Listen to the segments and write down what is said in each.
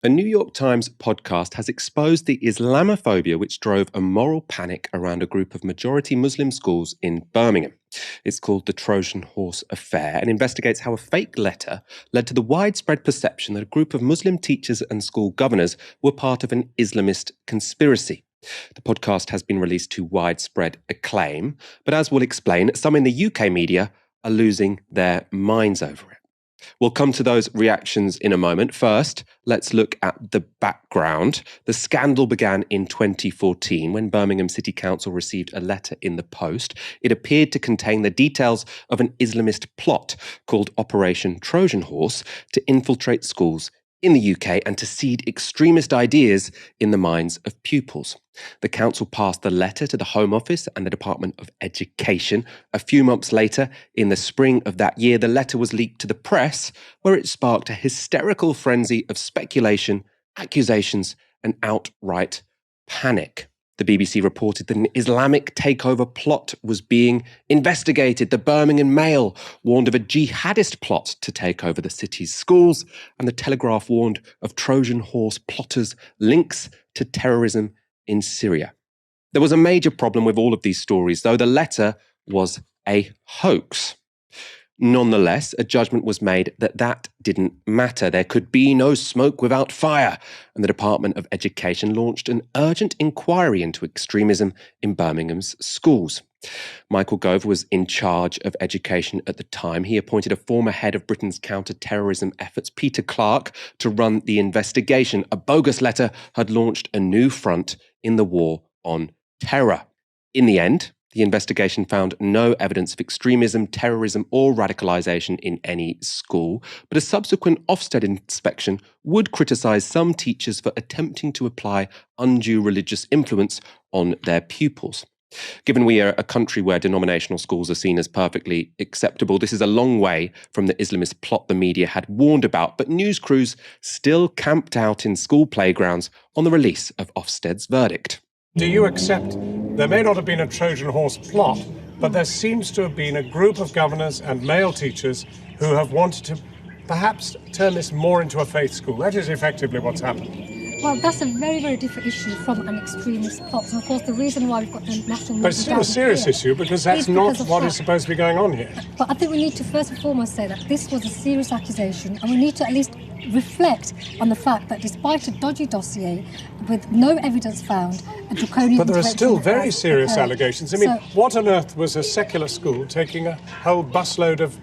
A New York Times podcast has exposed the Islamophobia which drove a moral panic around a group of majority Muslim schools in Birmingham. It's called the Trojan Horse Affair and investigates how a fake letter led to the widespread perception that a group of Muslim teachers and school governors were part of an Islamist conspiracy. The podcast has been released to widespread acclaim, but as we'll explain, some in the UK media are losing their minds over it. We'll come to those reactions in a moment. First, let's look at the background. The scandal began in 2014 when Birmingham City Council received a letter in the post. It appeared to contain the details of an Islamist plot called Operation Trojan Horse to infiltrate schools in the UK and to seed extremist ideas in the minds of pupils. The council passed the letter to the Home Office and the Department of Education. A few months later, in the spring of that year, the letter was leaked to the press, where it sparked a hysterical frenzy of speculation, accusations, and outright panic. The BBC reported that an Islamic takeover plot was being investigated. The Birmingham Mail warned of a jihadist plot to take over the city's schools, and the Telegraph warned of Trojan horse plotters' links to terrorism in Syria. There was a major problem with all of these stories, though. The letter was a hoax. Nonetheless, a judgment was made that didn't matter. There could be no smoke without fire, and the Department of Education launched an urgent inquiry into extremism in Birmingham's schools. Michael Gove was in charge of education at the time. He appointed a former head of Britain's counter-terrorism efforts, Peter Clark, to run the investigation. A bogus letter had launched a new front in the war on terror. In the end, the investigation found no evidence of extremism, terrorism, or radicalisation in any school, but a subsequent Ofsted inspection would criticise some teachers for attempting to apply undue religious influence on their pupils. Given we are a country where denominational schools are seen as perfectly acceptable, this is a long way from the Islamist plot the media had warned about, but news crews still camped out in school playgrounds on the release of Ofsted's verdict. Do you accept there may not have been a Trojan horse plot, but there seems to have been a group of governors and male teachers who have wanted to perhaps turn this more into a faith school? That is effectively what's happened. Well, that's a very, very different issue from an extremist plot. And of course, the reason why we've got the national... But it's still a serious issue because that's not what is supposed to be going on here. But I think we need to first and foremost say that this was a serious accusation, and we need to at least reflect on the fact that despite a dodgy dossier with no evidence found, a draconian... But there are still very serious allegations. I mean, what on earth was a secular school taking a whole busload of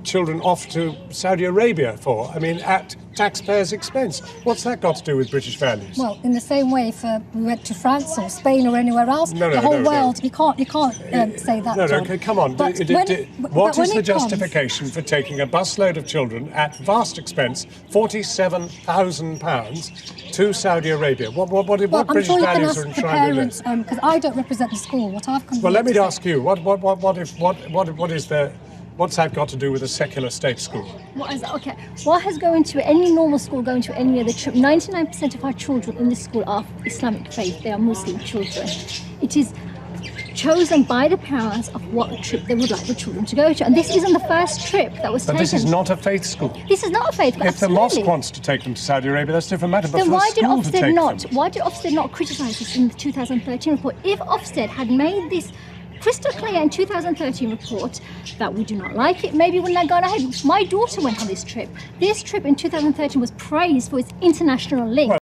children off to Saudi Arabia for? I mean, at taxpayers' expense. What's that got to do with British values? Well, in the same way, if we went to France or Spain or anywhere else, the whole world, you can't say that. No, okay, come on. What is the justification for taking a busload of children at vast expense, £47,000, to Saudi Arabia? What British values are enshrined in this? Because I don't represent the school. What I've come. Well, let me ask you. What is there? What's that got to do with a secular state school? What has going to any normal school, going to any other trip? 99% of our children in this school are Islamic faith. They are Muslim children. It is chosen by the parents of what trip they would like the children to go to. And this isn't the first trip that was taken. But this is not a faith school. This is not a faith, If absolutely. The mosque wants to take them to Saudi Arabia, that's a different matter. But then why did Ofsted not criticise this in the 2013 report? If Ofsted had made this crystal clear in 2013 report that we do not like it, maybe wouldn't have gone ahead. My daughter went on this trip. This trip in 2013 was praised for its international link.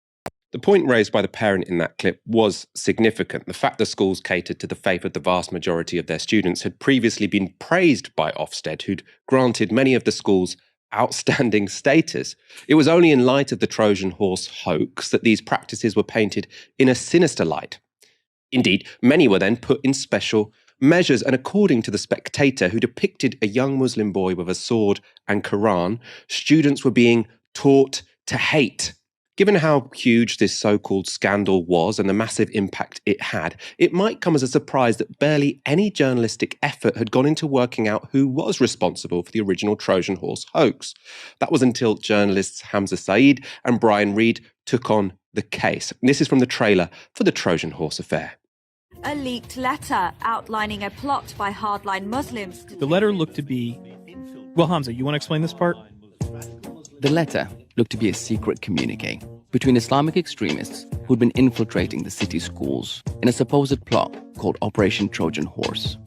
The point raised by the parent in that clip was significant. The fact the schools catered to the faith of the vast majority of their students had previously been praised by Ofsted, who'd granted many of the schools outstanding status. It was only in light of the Trojan horse hoax that these practices were painted in a sinister light. Indeed, many were then put in special measures, and according to The Spectator, who depicted a young Muslim boy with a sword and Quran, students were being taught to hate. Given how huge this so-called scandal was and the massive impact it had, it might come as a surprise that barely any journalistic effort had gone into working out who was responsible for the original Trojan horse hoax. That was until journalists Hamza Saeed and Brian Reed took on the case. And this is from the trailer for the Trojan horse affair. A leaked letter outlining a plot by hardline Muslims. The letter looked to be... Well, Hamza, you want to explain this part? The letter looked to be a secret communique between Islamic extremists who'd been infiltrating the city's schools in a supposed plot called Operation Trojan Horse.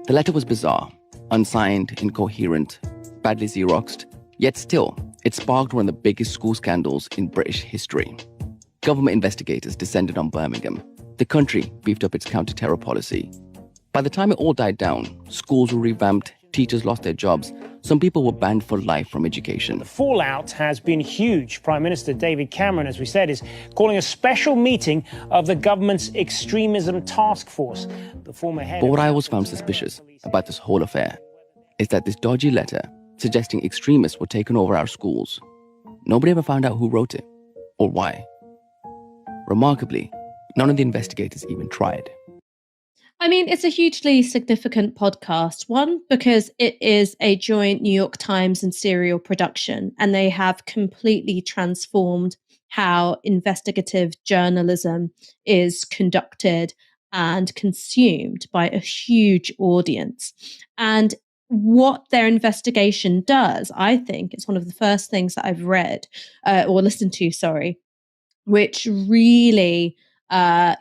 The letter was bizarre, unsigned, incoherent, badly Xeroxed, yet still, it sparked one of the biggest school scandals in British history. Government investigators descended on Birmingham. The country beefed up its counter-terror policy. By the time it all died down, schools were revamped, teachers lost their jobs, some people were banned for life from education. The fallout has been huge. Prime Minister David Cameron, as we said, is calling a special meeting of the government's extremism task force. The former head. But what I always found suspicious about this whole affair is that this dodgy letter suggesting extremists were taking over our schools, nobody ever found out who wrote it or why. Remarkably, none of the investigators even tried. I mean, it's a hugely significant podcast. One, because it is a joint New York Times and Serial production, and they have completely transformed how investigative journalism is conducted and consumed by a huge audience. And what their investigation does, I think, it's one of the first things that I've read or listened to, which really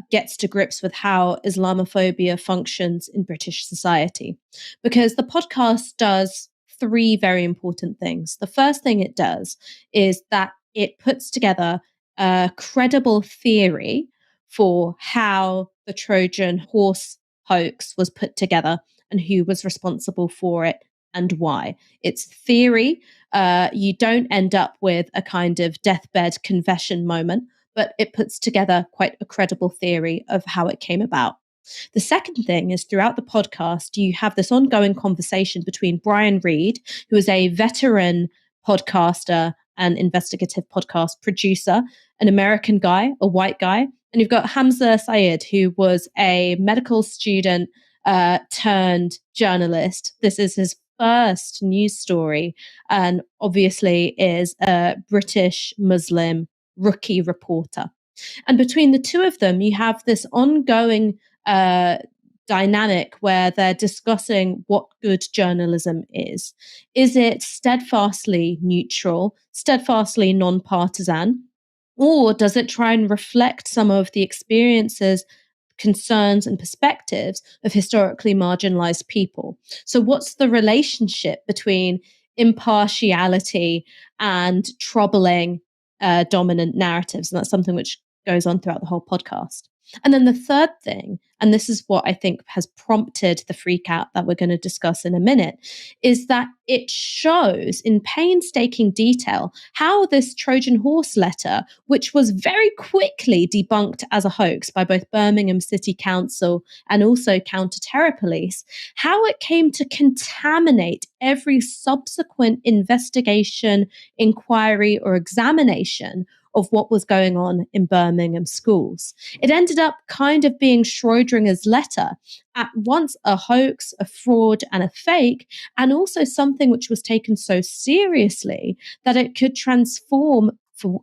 gets to grips with how Islamophobia functions in British society. Because the podcast does three very important things. The first thing it does is that it puts together a credible theory for how the Trojan horse hoax was put together and who was responsible for it and why. It's theory. You don't end up with a kind of deathbed confession moment, but it puts together quite a credible theory of how it came about. The second thing is throughout the podcast, you have this ongoing conversation between Brian Reed, who is a veteran podcaster and investigative podcast producer, an American guy, a white guy, and you've got Hamza Syed, who was a medical student turned journalist. This is his first news story and obviously is a British Muslim rookie reporter. And between the two of them, you have this ongoing dynamic where they're discussing what good journalism is. Is it steadfastly neutral, steadfastly non-partisan, or does it try and reflect some of the experiences, concerns and perspectives of historically marginalized people? So what's the relationship between impartiality and troubling dominant narratives? And that's something which goes on throughout the whole podcast. And then the third thing, and this is what I think has prompted the freak out that we're going to discuss in a minute, is that it shows in painstaking detail how this Trojan horse letter, which was very quickly debunked as a hoax by both Birmingham City Council and also counter-terror police, how it came to contaminate every subsequent investigation, inquiry, or examination of what was going on in Birmingham schools. It ended up kind of being Schrodinger's letter, at once a hoax, a fraud, and a fake, and also something which was taken so seriously that it could transform,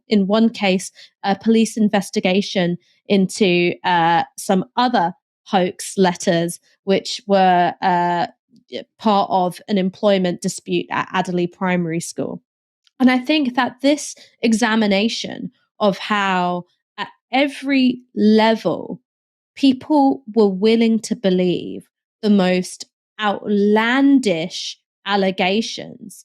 in one case, a police investigation into some other hoax letters, which were part of an employment dispute at Adderley Primary School. And I think that this examination of how at every level people were willing to believe the most outlandish allegations,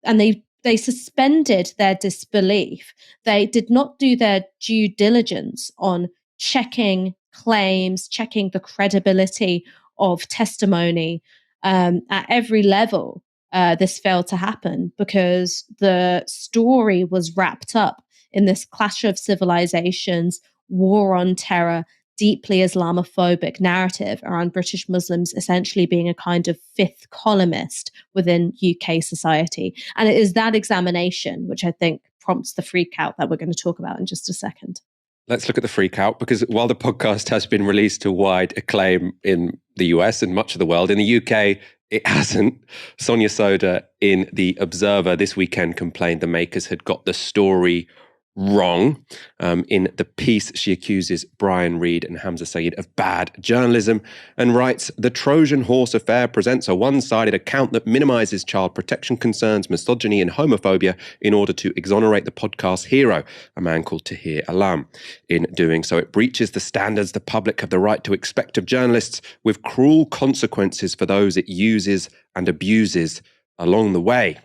and they suspended their disbelief. They did not do their due diligence on checking claims, checking the credibility of testimony at every level. This failed to happen because the story was wrapped up in this clash of civilizations, war on terror, deeply Islamophobic narrative around British Muslims essentially being a kind of fifth columnist within UK society. And it is that examination which I think prompts the freak out that we're going to talk about in just a second. Let's look at the freak out, because while the podcast has been released to wide acclaim in the US and much of the world, in the UK, it hasn't. Sonia Soda in The Observer this weekend complained the makers had got the story wrong. In the piece, she accuses Brian Reed and Hamza Sayed of bad journalism and writes, "The Trojan Horse affair presents a one-sided account that minimises child protection concerns, misogyny and homophobia in order to exonerate the podcast hero, a man called Tahir Alam. In doing so, it breaches the standards the public have the right to expect of journalists, with cruel consequences for those it uses and abuses along the way."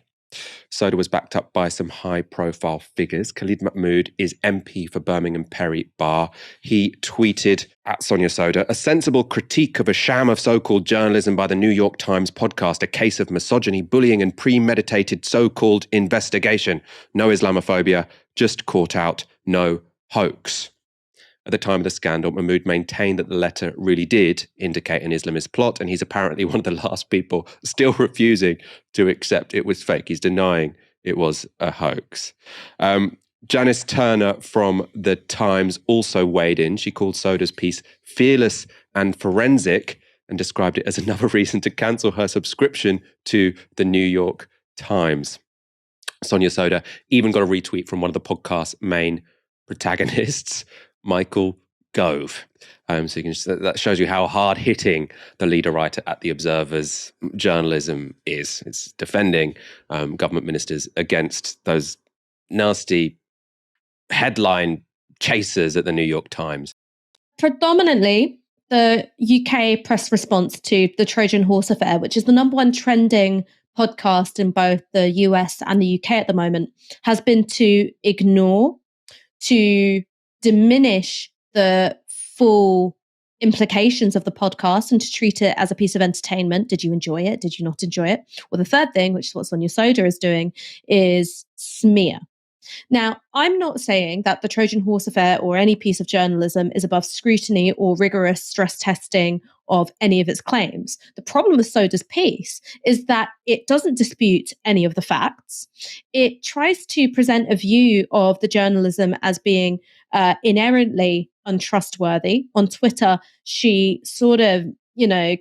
Soda was backed up by some high-profile figures. Khalid Mahmood is MP for Birmingham Perry Bar. He tweeted at Sonia Soda, "A sensible critique of a sham of so-called journalism by the New York Times podcast, a case of misogyny, bullying and premeditated so-called investigation. No Islamophobia, just caught out, no hoax." At the time of the scandal, Mahmood maintained that the letter really did indicate an Islamist plot, and he's apparently one of the last people still refusing to accept it was fake. He's denying it was a hoax. Janice Turner from The Times also weighed in. She called Soda's piece fearless and forensic and described it as another reason to cancel her subscription to the New York Times. Sonia Soda even got a retweet from one of the podcast's main protagonists, Michael Gove. So you can that shows you how hard-hitting the leader writer at The Observer's journalism is. It's defending government ministers against those nasty headline chasers at the New York Times. Predominantly, the UK press response to the Trojan Horse affair, which is the number one trending podcast in both the US and the UK at the moment, has been to ignore, to diminish the full implications of the podcast and to treat it as a piece of entertainment. Did you enjoy it? Did you not enjoy it? Well, the third thing, which is what Sonia Soda is doing, is smear. Now, I'm not saying that the Trojan Horse affair or any piece of journalism is above scrutiny or rigorous stress testing of any of its claims. The problem with Soda's piece is that it doesn't dispute any of the facts. It tries to present a view of the journalism as being inherently untrustworthy. On Twitter, she sort of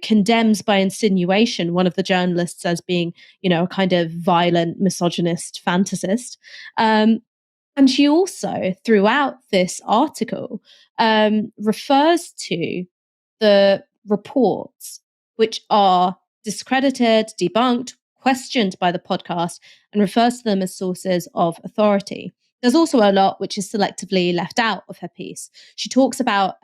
condemns by insinuation one of the journalists as being, a kind of violent, misogynist fantasist. And she also, throughout this article, refers to the reports which are discredited, debunked, questioned by the podcast, and refers to them as sources of authority. There's also a lot which is selectively left out of her piece. She talks about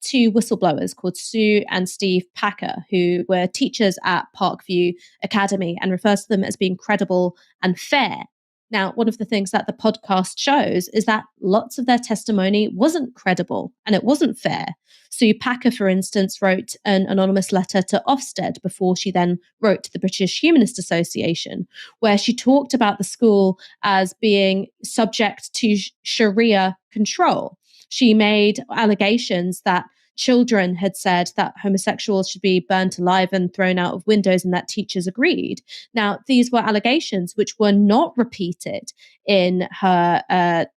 two whistleblowers called Sue and Steve Packer, who were teachers at Parkview Academy, and refers to them as being credible and fair. Now, one of the things that the podcast shows is that lots of their testimony wasn't credible and it wasn't fair. Sue Packer, for instance, wrote an anonymous letter to Ofsted before she then wrote to the British Humanist Association, where she talked about the school as being subject to Sharia control. She made allegations that children had said that homosexuals should be burnt alive and thrown out of windows, and that teachers agreed. Now, these were allegations which were not repeated in her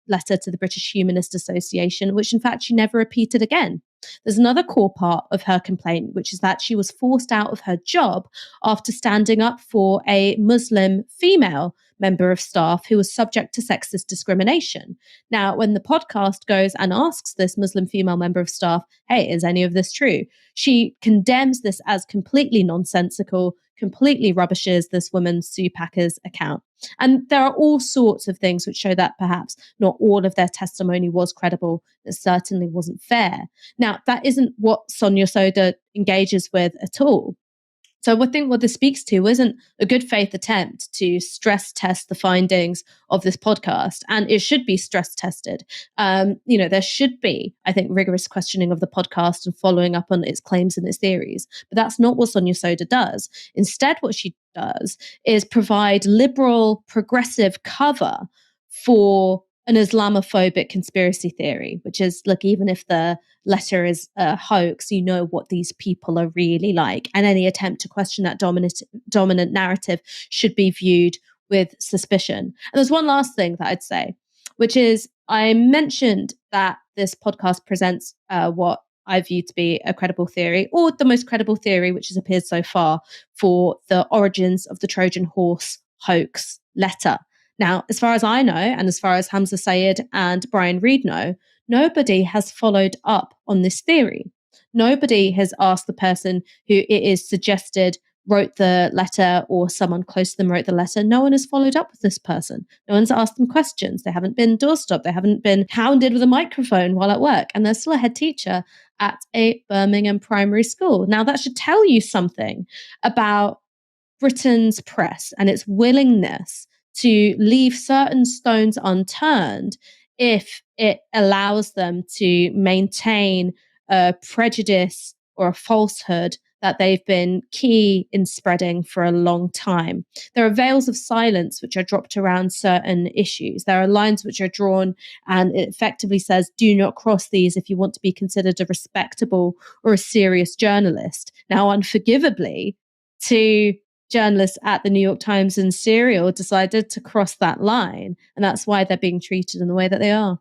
letter to the British Humanist Association, which in fact she never repeated again. There's another core part of her complaint, which is that she was forced out of her job after standing up for a Muslim female member of staff who was subject to sexist discrimination. Now, when the podcast goes and asks this Muslim female member of staff, hey, is any of this true? She condemns this as completely nonsensical, completely rubbishes this woman, Sue Packer's account. And there are all sorts of things which show that perhaps not all of their testimony was credible. It certainly wasn't fair. Now, that isn't what Sonia Soda engages with at all. So I think what this speaks to isn't a good faith attempt to stress test the findings of this podcast, and it should be stress tested. There should be, I think, rigorous questioning of the podcast and following up on its claims and its theories. But that's not what Sonia Soda does. Instead, what she does is provide liberal, progressive cover for an Islamophobic conspiracy theory, which is, look, even if the letter is a hoax, you know what these people are really like. And any attempt to question that dominant narrative should be viewed with suspicion. And there's one last thing that I'd say, which is I mentioned that this podcast presents what I view to be a credible theory, or the most credible theory which has appeared so far, for the origins of the Trojan Horse hoax letter. Now, as far as I know, and as far as Hamza Sayed and Brian Reed know, nobody has followed up on this theory. Nobody has asked the person who it is suggested wrote the letter or someone close to them wrote the letter. No one has followed up with this person. No one's asked them questions. They haven't been doorstopped. They haven't been hounded with a microphone while at work. And they're still a head teacher at a Birmingham primary school. Now, that should tell you something about Britain's press and its willingness to leave certain stones unturned if it allows them to maintain a prejudice or a falsehood that they've been key in spreading for a long time. There are veils of silence which are dropped around certain issues. There are lines which are drawn, and it effectively says, do not cross these if you want to be considered a respectable or a serious journalist. Now, unforgivably, two journalists at the New York Times and Serial decided to cross that line, and that's why they're being treated in the way that they are.